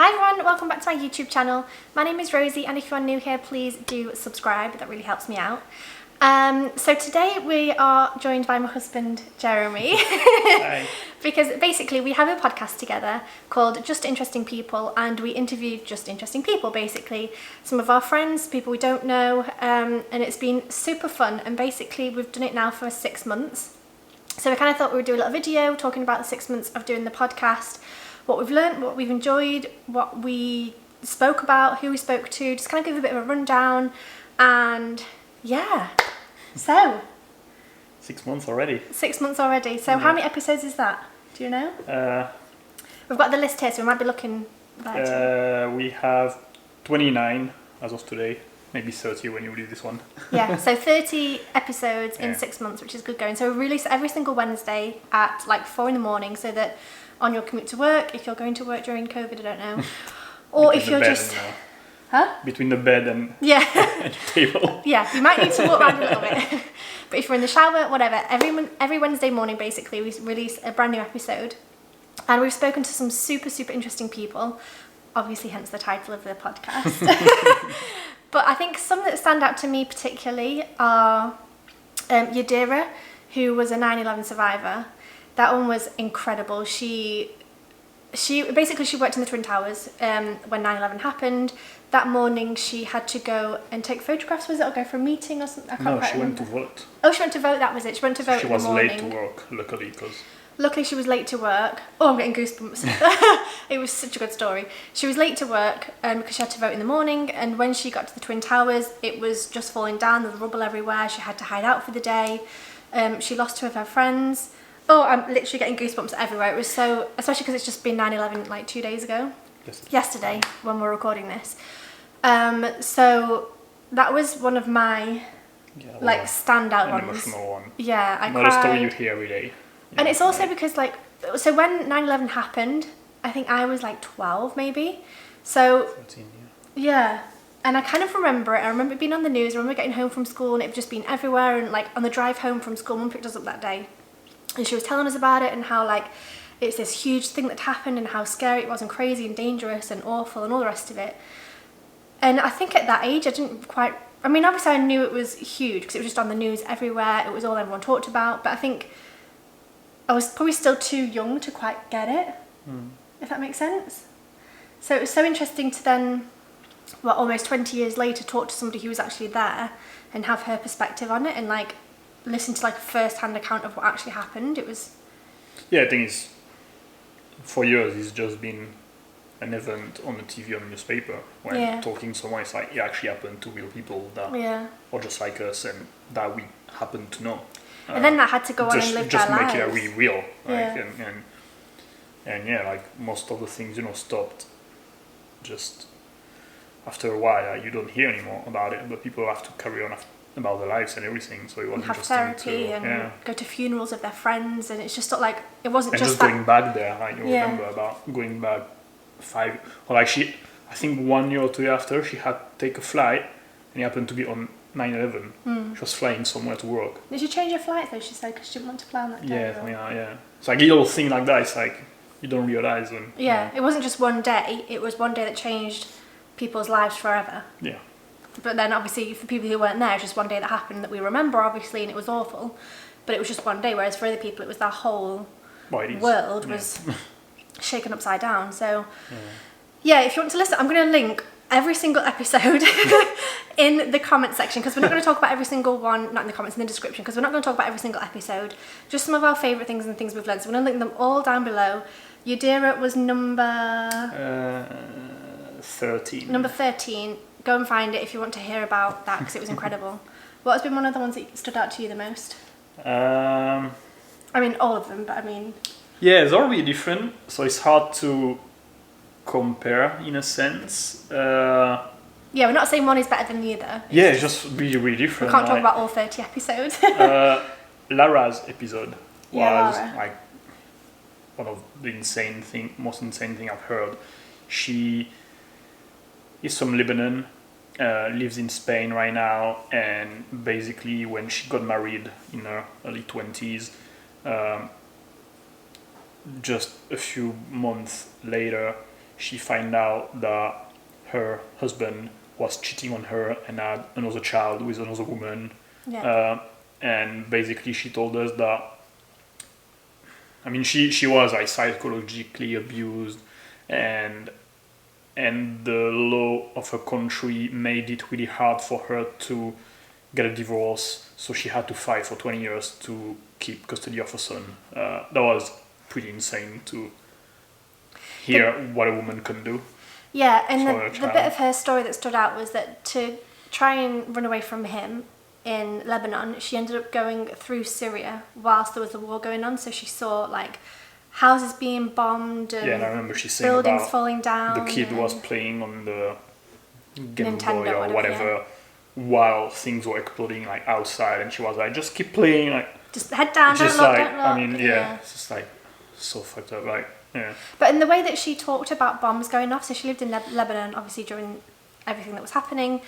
Hi everyone, welcome back to my YouTube channel. My name is Rosie, and if you are new here, please do subscribe. That really helps me out. So today we are joined by my husband, Jeremy. Hi. Because basically we have a podcast together called Just Interesting People, and we interview just interesting people, basically. Some of our friends, people we don't know, and it's been super fun, and basically we've done it now for 6 months. So we kind of thought we would do a little video talking about the 6 months of doing the podcast, what we've learned, what we've enjoyed, what we spoke about, who we spoke to, just kind of give a bit of a rundown, and yeah. So 6 months already. 6 months already. So how many episodes is that? Do you know? We've got the list here, so we might be looking there too. We have 29 as of today, maybe 30 when you release this one. Yeah, so 30 episodes in 6 months, which is good going. So we release every single Wednesday at like 4 a.m, so that on your commute to work, if you're going to work during COVID, I don't know, or if you're just... Between the bed and, yeah. and the table. Yeah, you might need to walk around a little bit. But if you're in the shower, whatever, every Wednesday morning, basically, we release a brand new episode. And we've spoken to some super, super interesting people, obviously hence the title of the podcast. But I think some that stand out to me particularly are Yadira, who was a 9/11 survivor. That one was incredible. She worked in the Twin Towers when 9/11 happened. That morning she had to go and take photographs, was it, or go for a meeting or something? I can't No, she remember. went to vote. Oh, she went to vote, that was it. She went to vote in the morning. She was late to work, luckily, because... Luckily she was late to work. Oh, I'm getting goosebumps. It was such a good story. She was late to work because she had to vote in the morning, and when she got to the Twin Towers, it was just falling down, there was rubble everywhere. She had to hide out for the day. She lost two of her friends. Oh, I'm literally getting goosebumps everywhere. It was so, especially because it's just been 9/11 like 2 days ago. Yesterday, when we're recording this. So that was one of my like standout ones. Emotional one. Yeah, I cried. Not a story you hear every day. And it's also because like, so when 9/11 happened, I think I was like 12 maybe. So 13, yeah. And I kind of remember it. I remember it being on the news. I remember getting home from school and it just been everywhere. And like on the drive home from school, Mum picked us up that day, and she was telling us about it and how like it's this huge thing that happened and how scary it was and crazy and dangerous and awful and all the rest of it. And I think at that age I didn't quite, I mean obviously I knew it was huge because it was just on the news everywhere, it was all everyone talked about, but I think I was probably still too young to quite get it, if that makes sense. So it was so interesting to then, well, almost 20 years later, talk to somebody who was actually there and have her perspective on it and like listen to like a first-hand account of what actually happened. It was... Yeah, I think it's, for years it's just been an event on the TV, on the newspaper, when talking to someone, it's like it actually happened to real people that are just like us and that we happen to know. And then that had to go on and live just their make lives. it really real, like, Yeah. and yeah, like most of the things, stopped just after a while. You don't hear anymore about it, but people have to carry on about their lives and everything. So it was interesting therapy to and go to funerals of their friends, and it's just not like it wasn't and just just going back there. Like you remember about going back 5, or like I think 1 year or 2 years after, she had to take a flight, and it happened to be on 9/11. She was flying somewhere to work. Did you change your flight though? She said because she didn't want to fly on that day. Yeah. It's like a little thing like that. It's like you don't realize when. Yeah, it wasn't just one day. It was one day that changed people's lives forever. Yeah. But then obviously for people who weren't there, it's just one day that happened that we remember, obviously, and it was awful. But it was just one day, whereas for other people it was their whole world was shaken upside down. So yeah, if you want to listen, I'm going to link every single episode in the comment section, because we're not going to talk about every single one, not in the comments, in the description, because we're not going to talk about every single episode, just some of our favourite things and things we've learned. So we're going to link them all down below. Yadira was number 13. Number 13. Go and find it if you want to hear about that, because it was incredible. What has been one of the ones that stood out to you the most? I mean, all of them, but I mean... Yeah, it's all really different, so it's hard to compare in a sense. Yeah, we're not saying one is better than the other. It's just really, really different. We can't talk about all 30 episodes. Lara's episode was Lara. like one of the most insane thing I've heard. She is from Lebanon, lives in Spain right now, and basically when she got married in her early 20s, just a few months later, she find out that her husband was cheating on her and had another child with another woman. Yeah. And basically she told us that, I mean, she was like psychologically abused, and the law of her country made it really hard for her to get a divorce, so she had to fight for 20 years to keep custody of her son. That was pretty insane to hear what a woman can do. Yeah, and for a the child. bit of her story that stood out was that to try and run away from him in Lebanon, she ended up going through Syria whilst there was a war going on. So she saw like houses being bombed and, Yeah, and I remember she saying buildings about falling down. the kid and was playing on the Game Nintendo, Boy or whatever while things were exploding like outside, and she was like, just keep playing, like just head down, just don't look, like don't look. I mean, yeah, it's just like so fucked up, like yeah. But in the way that she talked about bombs going off, so she lived in Lebanon, obviously during everything that was happening,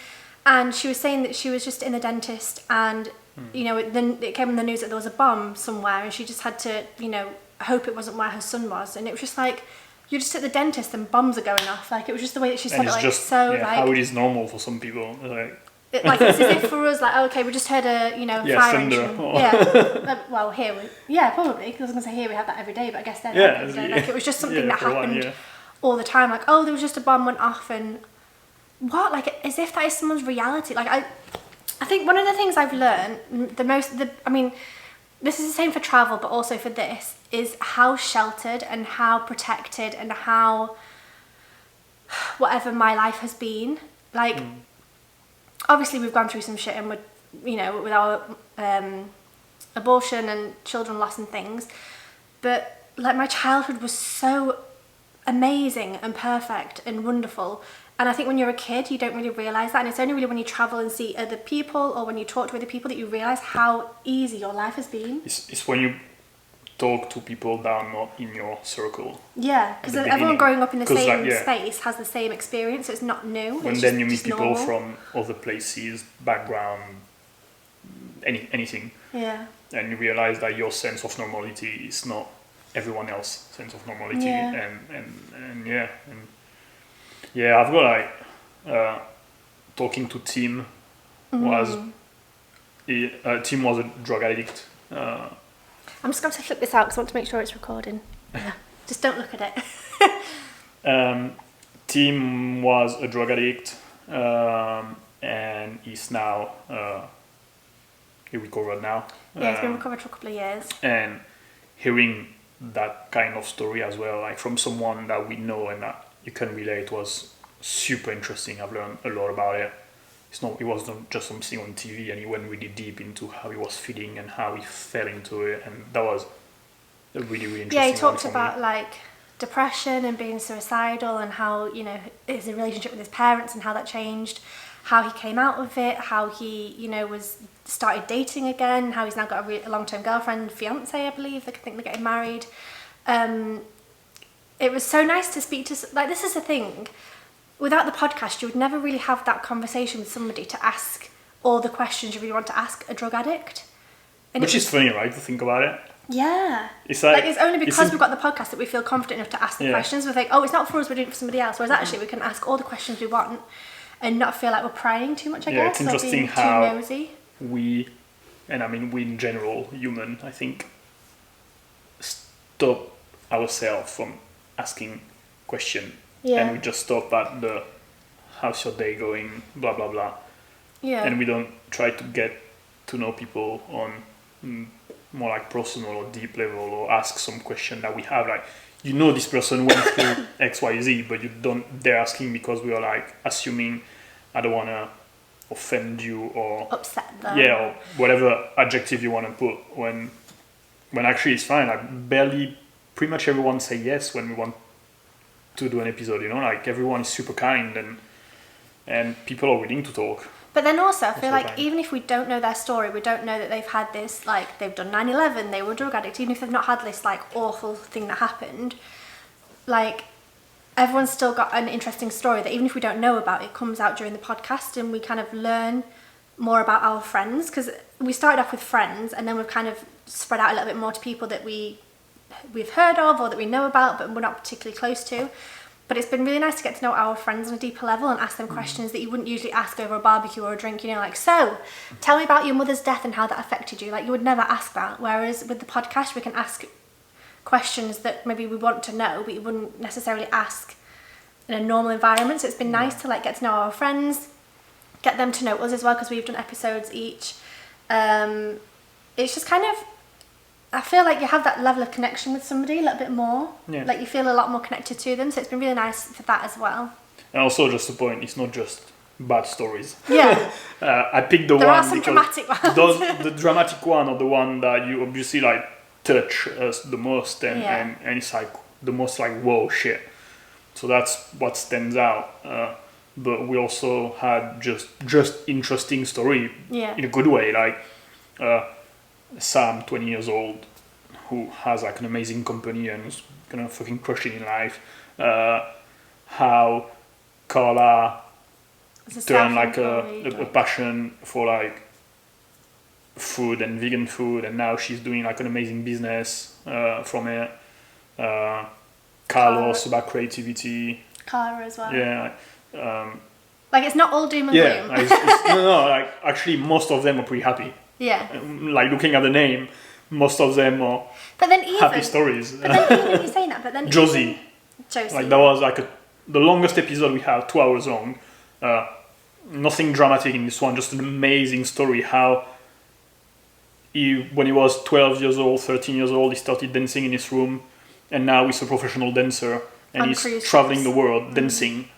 and she was saying that she was just in the dentist, and you know, then it came in the news that there was a bomb somewhere, and she just had to, you know, hope it wasn't where her son was, and it was just like, you're just at the dentist and bombs are going off. Like, it was just the way that she said And it, it's like, just so yeah, like how it is normal for some people, like like it's as if for us, like, okay, we just heard a, you know, Yeah, fire thunder. engine. Oh. Yeah. Well, here we, yeah, probably. Because I was going to say here we have that every day, but I guess then, Yeah, every day. Like, it was just something yeah, that for a while, happened yeah. all the time. Like, oh, there was just a bomb went off, and what? Like, as if that is someone's reality. Like, I think one of the things I've learned, I mean, this is the same for travel, but also for this, is how sheltered and how protected and how whatever my life has been. Like, obviously we've gone through some shit, and we're, you know, with our abortion and children loss and things, but like my childhood was so amazing and perfect and wonderful. And I think when you're a kid, you don't really realise that, and it's only really when you travel and see other people or when you talk to other people that you realise how easy your life has been. It's when you talk to people that are not in your circle. Yeah, because the everyone beginning. growing up in the 'Cause, same like, yeah. space has the same experience, so it's not new. When it's then just, you meet just people normal. from other places, background, anything, Yeah. and you realize that your sense of normality is not everyone else's sense of normality. Yeah. And yeah, I've got like talking to Tim was Tim was a drug addict. I'm just going to flip this out because I want to make sure it's recording. Yeah. Just don't look at it. Tim was a drug addict, and he's now he recovered now. Yeah, he's been recovered for a couple of years. And hearing that kind of story as well, like from someone that we know and that you can relate, was super interesting. I've learned a lot about it. It wasn't just something on TV, and he went really deep into how he was feeling and how he fell into it, and that was a really, really interesting. Yeah, he one talked for about me. like depression and being suicidal, and how, you know, his relationship with his parents and how that changed, how he came out of it, how he, you know, started dating again, how he's now got a long-term girlfriend, fiance, I believe. I think they're getting married. It was so nice to speak to, like, this is the thing. Without the podcast, you would never really have that conversation with somebody to ask all the questions you really want to ask a drug addict. And Which is funny, right, to think about it. Yeah. It's like it's only because we've got the podcast that we feel confident enough to ask the questions. We think, oh, it's not for us, we're doing it for somebody else. Whereas actually we can ask all the questions we want and not feel like we're prying too much, I guess. It's interesting or being how too nosy. we in general, human, I think, stop ourselves from asking questions. Yeah. And we just stop at the how's your day going, blah blah blah. Yeah. And we don't try to get to know people on more like personal or deep level, or ask some question that we have, like, you know, this person went through XYZ, but you don't dare asking because we are like assuming I don't want to offend you or upset them. Yeah, or whatever adjective you want to put, when actually it's fine. Like, pretty much everyone say yes when we want to do an episode, you know, like everyone is super kind and people are willing to talk. But then also, I feel Most of the like time. even if we don't know their story, we don't know that they've had this, like, they've done 9/11, they were a drug addict, even if they've not had this, like, awful thing that happened, like, everyone's still got an interesting story that even if we don't know about, it comes out during the podcast, and we kind of learn more about our friends, because we started off with friends, and then we've kind of spread out a little bit more to people that we've heard of or that we know about, but we're not particularly close to. But it's been really nice to get to know our friends on a deeper level and ask them questions that you wouldn't usually ask over a barbecue or a drink. You know, like, so tell me about your mother's death and how that affected you. Like, you would never ask that. Whereas with the podcast, we can ask questions that maybe we want to know, but you wouldn't necessarily ask in a normal environment. So it's been nice to like get to know our friends, get them to know us as well, because we've done episodes each. It's just kind of, I feel like you have that level of connection with somebody a little bit more. Yeah. Like you feel a lot more connected to them. So it's been really nice for that as well. And also, just the point, it's not just bad stories. Yeah. I picked the There one are some dramatic ones. the dramatic one, or the one that you obviously like touch us the most, and it's like the most like whoa shit. So that's what stands out. But we also had just interesting story in a good way, like Sam, 20 years old, who has like an amazing company and is gonna fucking crush it in life. How Carla turned like a passion for like food and vegan food, and now she's doing like an amazing business from it. Carlos about creativity. Cara as well. Yeah. Like it's not all doom and gloom. Like, no, like actually most of them are pretty happy. Yeah. Like looking at the name, most of them are happy stories. But then even you're saying that, but then Josie. Like that was like the longest episode we had, 2 hours long. Nothing dramatic in this one, just an amazing story. How when he was 12 years old, 13 years old, he started dancing in his room, and now he's a professional dancer and he's traveling the world dancing.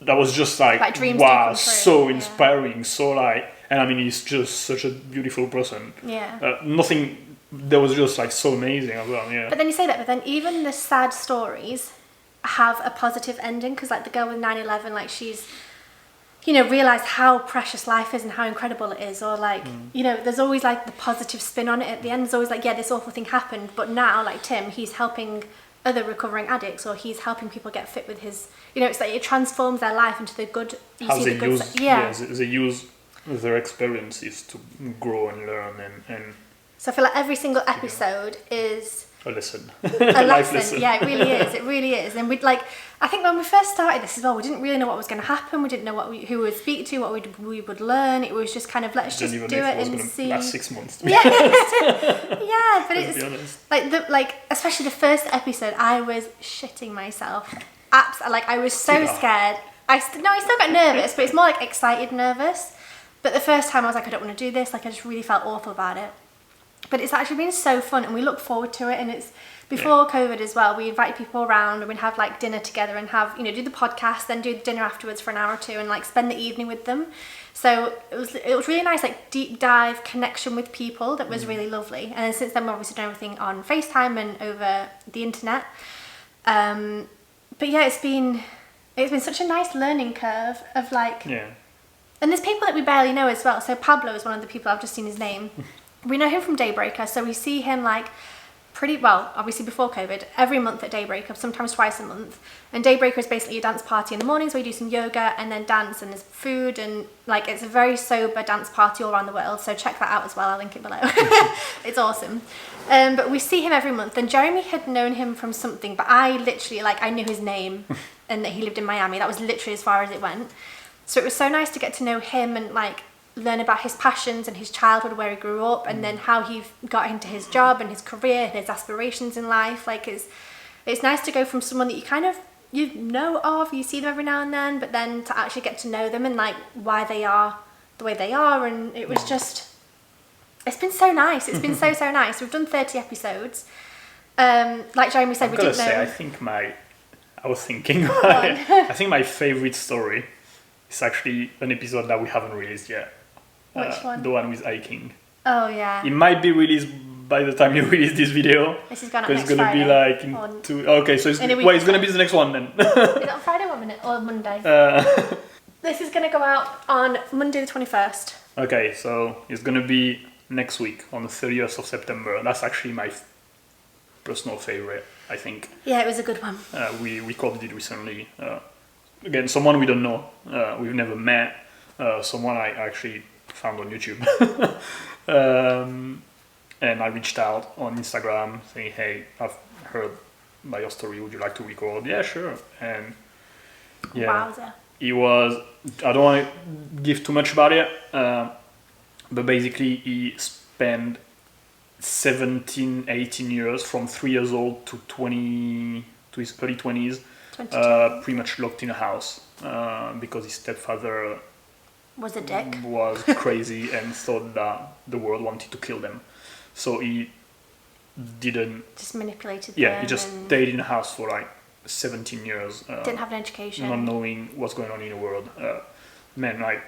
That was just like wow, so inspiring, so like, and I mean, he's just such a beautiful person. Yeah. That was just like so amazing as well. Yeah. But then you say that, but then even the sad stories have a positive ending, because like the girl with 9/11, like she's, you know, realised how precious life is and how incredible it is, or like, you know, there's always like the positive spin on it at the end. There's always like, yeah, this awful thing happened, but now like Tim, he's helping other recovering addicts, or he's helping people get fit with his, you know, it's like it transforms their life into the good. They use their experiences to grow and learn, and so I feel like every single episode is a lesson. A life lesson. Yeah, it really is. It really is. And we'd like, I think when we first started this as well, we didn't really know what was going to happen. We didn't know who we would speak to, what we would learn. It was just kind of let's just do it and see. Last 6 months. Yeah, yeah, but it's like especially the first episode, I was shitting myself. Like I was so scared. I still got nervous, but it's more like excited nervous. But the first time I was like, I don't want to do this. Like I just really felt awful about it. But it's actually been so fun, and we look forward to it. And it's before COVID as well. We invite people around, and we'd have like dinner together and have, you know, do the podcast, then do the dinner afterwards for an hour or two, and like spend the evening with them. So it was really nice, like deep dive connection with people that was really lovely. And then since then, we've obviously done everything on FaceTime and over the internet. But yeah, it's been such a nice learning curve of like. Yeah. And there's people that we barely know as well. So Pablo is one of the people, I've just seen his name. We know him from Daybreaker, so we see him like pretty well, obviously before COVID, every month at Daybreaker, sometimes twice a month. And Daybreaker is basically a dance party in the mornings where you do some yoga and then dance, and there's food, and like it's a very sober dance party all around the world. So check that out as well. I'll link it below. It's awesome. But we see him every month, and Jeremy had known him from something, but I literally I knew his name and that he lived in Miami. That was literally as far as it went. So it was so nice to get to know him and like learn about his passions and his childhood, where he grew up, and then how he got into his job and his career and his aspirations in life. Like it's nice to go from someone that you know of, you see them every now and then, but then to actually get to know them and like why they are the way they are. And it was just, it's been so nice. It's been so nice. We've done 30 episodes. Like Jeremy said, we didn't know. I was thinking, I think my favorite story is actually an episode that we haven't released yet. Which one? The one with King. Oh yeah. It might be released by the time you release this video. This is gonna be next it's gonna Friday. Be like in 2. Okay, so it's gonna be the next one then. Is it on Friday or Monday? This is gonna go out on Monday the 21st. Okay, so it's gonna be next week on the 30th of September. That's actually my personal favorite, I think. Yeah, it was a good one. We recorded it recently. Again, someone we don't know, we've never met. Someone I actually found on YouTube. And I reached out on Instagram saying, hey, I've heard by your story. Would you like to record? Yeah, sure. And yeah, Wowzer. he was. I don't want to give too much about it, but basically he spent 17, 18 years from 3 years old to 20 to his early 20s, pretty much locked in a house because his stepfather Was a dick. was crazy and thought that the world wanted to kill them. So he didn't. Just manipulated Yeah, them he just and stayed in the house for like 17 years. didn't have an education. Not knowing what's going on in the world. Man, like,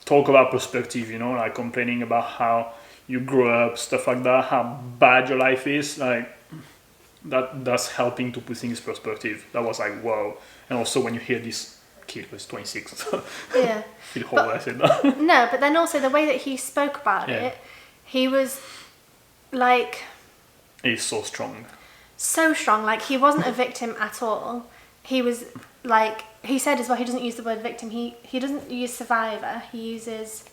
talk about perspective, you know, like complaining about how you grew up, stuff like that, how bad your life is, like, that's helping to put things in perspective. That was like, wow. And also when you hear this kid was 26, so Yeah. I feel horrible I said that. No, but then also the way that he spoke about Yeah. it, he was like He's so strong. so strong. Like, he wasn't a victim at all. He was like, he said as well, he doesn't use the word victim. He doesn't use survivor. He uses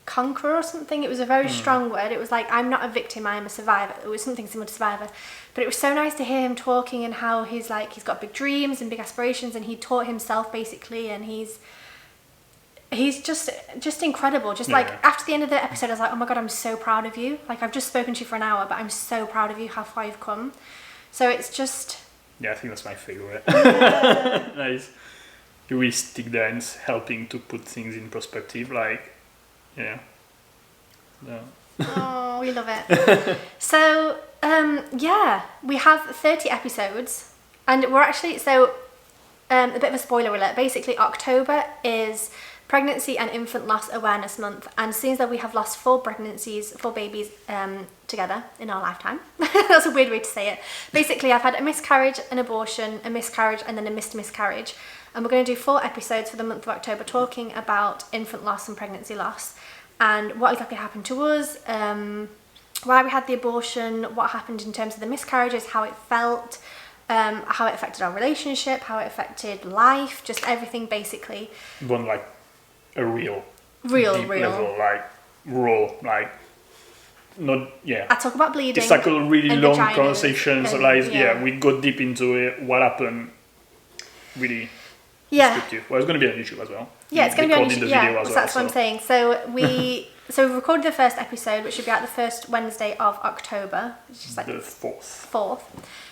conqueror or something. It was a very strong word. It was like, I'm not a victim, I am a survivor. It was something similar to survivor. But it was so nice to hear him talking and how he's like, he's got big dreams and big aspirations, and he taught himself basically, and he's just incredible. Just like, after the end of the episode, I was like, oh my God, I'm so proud of you. Like, I've just spoken to you for an hour, but I'm so proud of you, how far you've come. So it's just... Yeah, I think that's my favorite. Nice. You really stick there and it's helping to put things in perspective, like, yeah. No. Oh, we love it. So, yeah, we have 30 episodes, and we're actually, so, a bit of a spoiler alert. Basically, October is Pregnancy and Infant Loss Awareness Month, and seems that we have lost 4 babies together in our lifetime. That's a weird way to say it. Basically, I've had a miscarriage, an abortion, a miscarriage, and then a missed miscarriage. And we're going to do 4 episodes for the month of October talking about infant loss and pregnancy loss, and what exactly happened to us, why we had the abortion, what happened in terms of the miscarriages, how it felt, how it affected our relationship, how it affected life, just everything basically. One like a real Real. like raw, like not I talk about bleeding. It's like a really long vaginas conversation. So and, like we go deep into it. What happened? Really. Yeah. Descriptive. Well, it's going to be on YouTube as well. Yeah, it's going to be on Recording YouTube. the video Yeah, as well, that's what I'm saying. So we recorded the first episode, which should be out the first Wednesday of October, which is like the 4th. 4th.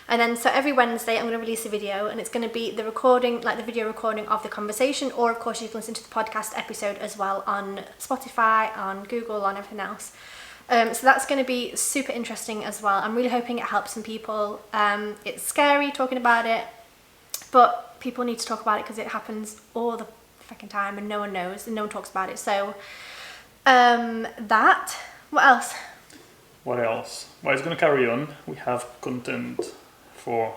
And then, so every Wednesday I'm going to release a video, and it's going to be the recording, like the video recording of the conversation, or of course you can listen to the podcast episode as well on Spotify, on Google, on everything else. So that's going to be super interesting as well. I'm really hoping it helps some people. It's scary talking about it, but people need to talk about it because it happens all the fucking time and no one knows and no one talks about it. So, that. What else? What else? Well, it's going to carry on. We have content for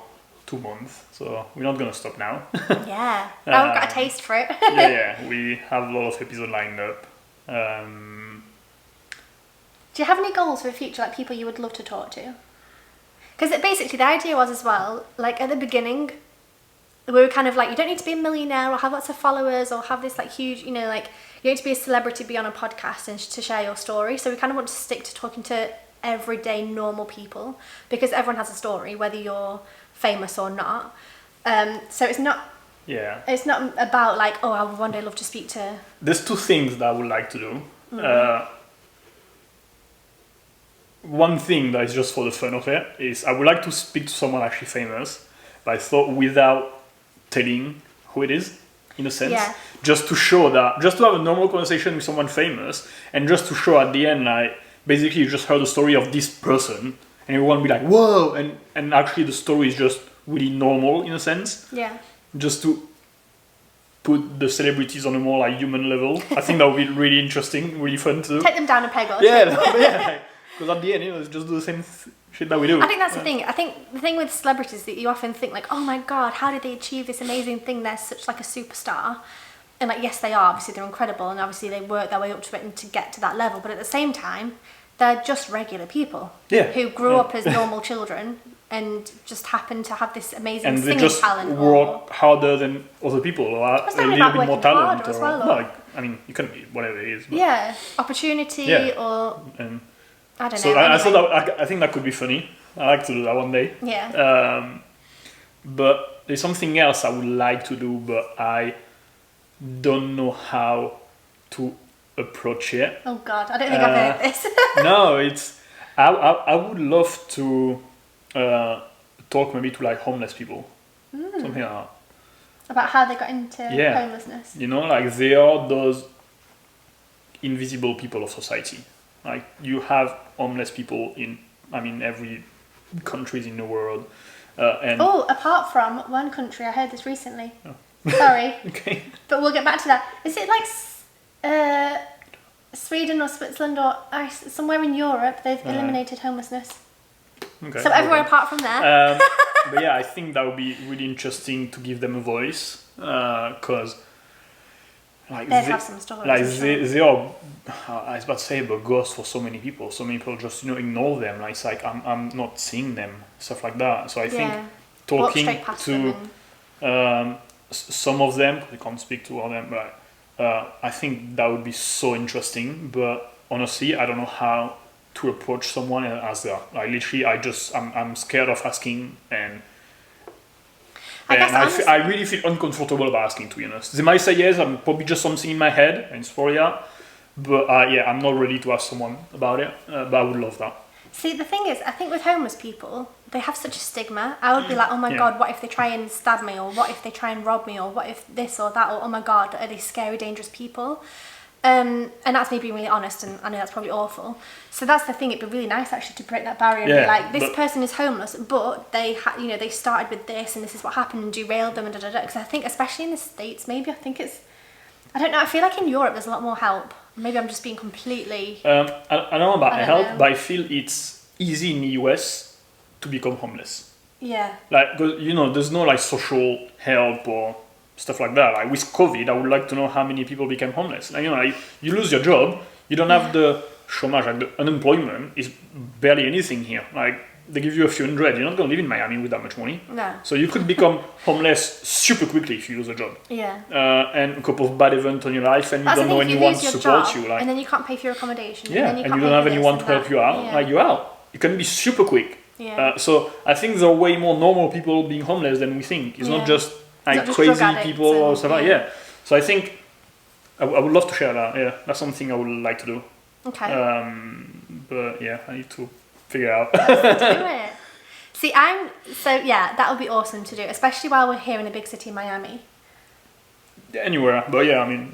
2 months, so we're not going to stop now. Yeah. Now we've got a taste for it. yeah, we have a lot of episodes lined up. Do you have any goals for the future, like people you would love to talk to? Because basically the idea was as well, like at the beginning, we were kind of like, you don't need to be a millionaire or have lots of followers or have this like huge, you know, like you need to be a celebrity, be on a podcast and to share your story. So we kind of want to stick to talking to everyday normal people, because everyone has a story, whether you're famous or not. So it's not about like, oh, I would one day love to speak to... There's 2 things that I would like to do. One thing that is just for the fun of it is I would like to speak to someone actually famous, but I thought without telling who it is, in a sense, just to show that, just to have a normal conversation with someone famous, and just to show at the end, like, basically you just heard the story of this person, and everyone will be like, whoa, and actually the story is just really normal, in a sense. Yeah. Just to put the celebrities on a more, like, human level. I think that would be really interesting, really fun to do. Take them down a peg or Yeah, because at the end, it's just do the same shit that we do. I think that's the thing. I think the thing with celebrities is that you often think like, oh my God, how did they achieve this amazing thing? They're such like a superstar. And like, yes, they are. Obviously, they're incredible. And obviously, they work their way up to it and to get to that level. But at the same time, they're just regular people who grew up as normal children and just happen to have this amazing singing talent. And they just work harder than other people or a little bit more talent. As well, no, I mean, you can be whatever it is. But yeah, opportunity or... I don't know. So anyway. I think that could be funny. I like to do that one day. Yeah. but there's something else I would like to do, but I don't know how to approach it. Oh God, I don't think I've heard this. No, it's I would love to talk maybe to like homeless people, something like that. About how they got into homelessness. You know, like they are those invisible people of society. Like you have homeless people in, I mean, every countries in the world. And apart from one country, I heard this recently. Sorry. Okay. But we'll get back to that. Is it like Sweden or Switzerland or somewhere in Europe, they've eliminated homelessness? Okay. So everywhere apart from there. But yeah, I think that would be really interesting to give them a voice, because like they'd have some stories. Like they are, I was about to say, but ghosts for so many people. So many people just ignore them. Like it's like I'm not seeing them, stuff like that. So I think talking to some of them, because I can't speak to all of them, but I think that would be so interesting. But honestly, I don't know how to approach someone and ask that. Like literally, I'm scared of asking, and I really feel uncomfortable about asking, to be honest. They might say yes, I'm probably just something in my head, and it's probably but I'm not ready to ask someone about it, but I would love that. See, the thing is, I think with homeless people, they have such a stigma. I would be like, oh my God, what if they try and stab me, or what if they try and rob me, or what if this or that, or oh my God, are they scary, dangerous people? And that's me being really honest, and I know that's probably awful. So that's the thing. It'd be really nice actually to break that barrier and be like, this person is homeless, but they they started with this, and this is what happened, and derailed them, and Because I think, especially in the States, maybe I don't know. I feel like in Europe there's a lot more help. Maybe I'm just being completely. I don't know about help, but I feel it's easy in the US to become homeless. Yeah. Like, there's no like social help or stuff like that. Like with COVID, I would like to know how many people became homeless. Like, like you lose your job, you don't have the chômage, like the unemployment is barely anything here. Like they give you a few hundred. You're not going to live in Miami with that much money. No. So you could become homeless super quickly if you lose a job. Yeah. And a couple of bad events in your life, and you don't know anyone to support you. Like, and then you can't pay for your accommodation. Yeah, and you don't have anyone to help you out. Yeah. Like you're out. It can be super quick. Yeah. So I think there are way more normal people being homeless than we think. It's not just like crazy people or stuff like that. So I think I would love to share that. Yeah, that's something I would like to do. Okay. But yeah, I need to figure out. Let's do it. See, that would be awesome to do, especially while we're here in a big city, Miami. Anywhere, but yeah, I mean.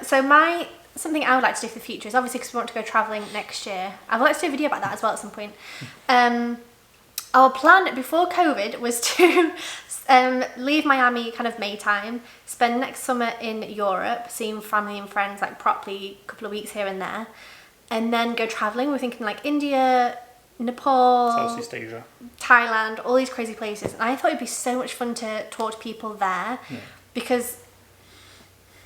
So something I would like to do for the future is obviously because we want to go travelling next year. I would like to do a video about that as well at some point. Our plan before COVID was to leave Miami kind of May time, spend next summer in Europe, seeing family and friends like properly, a couple of weeks here and there, and then go travelling. We're thinking like India, Nepal, Southeast Asia, Thailand, all these crazy places. And I thought it'd be so much fun to talk to people there because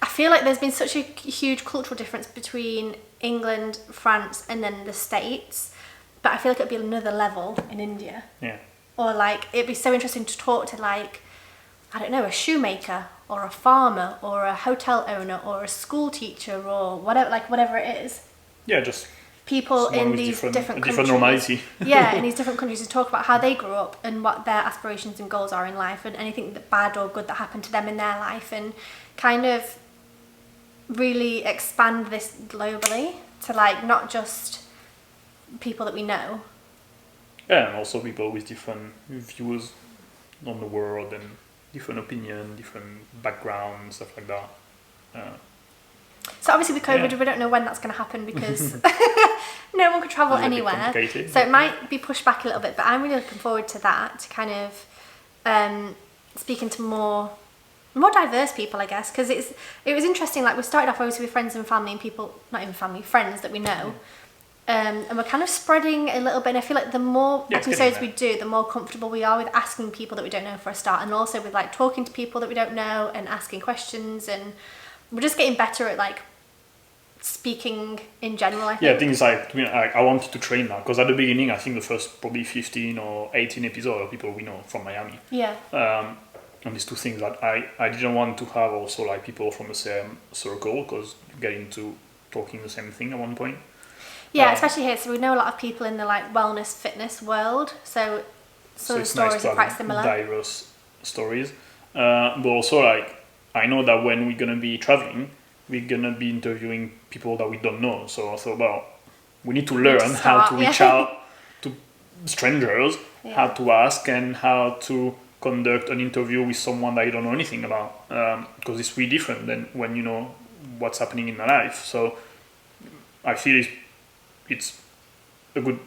I feel like there's been such a huge cultural difference between England, France, and then the States. But I feel like it'd be another level in India. Yeah. Or like, it'd be so interesting to talk to like, I don't know, a shoemaker or a farmer or a hotel owner or a school teacher or whatever it is. Yeah, just people in these different countries. Different normality. Yeah, in these different countries to talk about how they grew up and what their aspirations and goals are in life and anything that bad or good that happened to them in their life and kind of really expand this globally to like not just people that we know. Yeah, and also people with different views on the world and different opinion, different background, stuff like that. So obviously with COVID, we don't know when that's going to happen because no one could travel anywhere. So it might be pushed back a little bit, but I'm really looking forward to that, to kind of speaking to more diverse people, I guess, because it was interesting. Like we started off obviously with friends and family and people, not even family, friends that we know. And we're kind of spreading a little bit, and I feel like the more episodes we do, the more comfortable we are with asking people that we don't know for a start, and also with like talking to people that we don't know and asking questions, and we're just getting better at like speaking in general, I think. Yeah, things like, I wanted to train now, because at the beginning, I think the first probably 15 or 18 episodes are people we know from Miami. Yeah. And these two things that I didn't want to have also like people from the same circle, because you get into talking the same thing at one point. Yeah, especially here. So we know a lot of people in the like wellness, fitness world. So some of the it's nice stories to are quite have similar. diverse stories. But also, like, I know that when we're gonna be traveling, we're gonna be interviewing people that we don't know. So I thought, well, we need to learn how to reach out to strangers, how to ask, and how to conduct an interview with someone that you don't know anything about. Because it's really different than when you know what's happening in their life. So I feel it's a good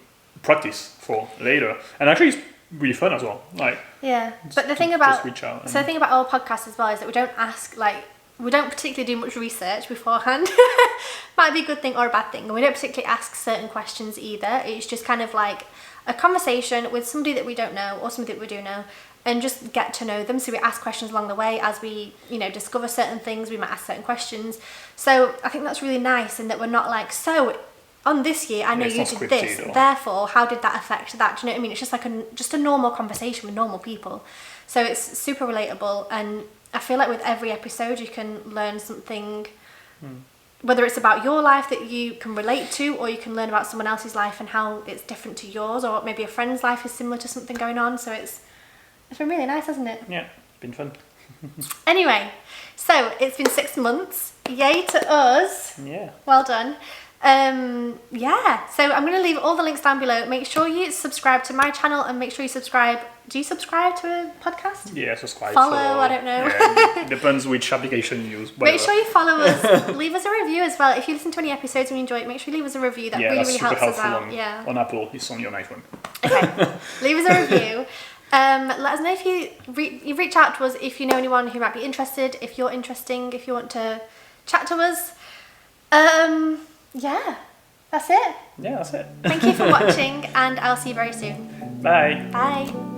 practice for later, and actually it's really fun as well. Like, yeah, but the thing about our podcast as well is that we don't ask, like, we don't particularly do much research beforehand. Might be a good thing or a bad thing. And we don't particularly ask certain questions either. It's just kind of like a conversation with somebody that we don't know or somebody that we do know, and just get to know them. So we ask questions along the way as we, discover certain things. We might ask certain questions. So I think that's really nice, and that we're not like, so on this year, I know you did this, therefore, how did that affect that? Do you know what I mean? It's just like just a normal conversation with normal people. So it's super relatable, and I feel like with every episode you can learn something, whether it's about your life that you can relate to, or you can learn about someone else's life and how it's different to yours, or maybe a friend's life is similar to something going on. So it's been really nice, hasn't it? Yeah, it's been fun. Anyway, so it's been 6 months. Yay to us. Yeah. Well done. So I'm going to leave all the links down below. Make sure you subscribe to my channel, and make sure you subscribe. Do you subscribe to a podcast? Yeah, subscribe. Follow, I don't know. Yeah, it depends which application you use. Make sure you follow us. Leave us a review as well. If you listen to any episodes and you enjoy it, make sure you leave us a review. That really helps us out. On Apple, it's only on iPhone. Okay, leave us a review. Let us know if you reach out to us if you know anyone who might be interested, if you're interesting, if you want to chat to us. That's it. Yeah, that's it. Thank you for watching, and I'll see you very soon. Bye. Bye.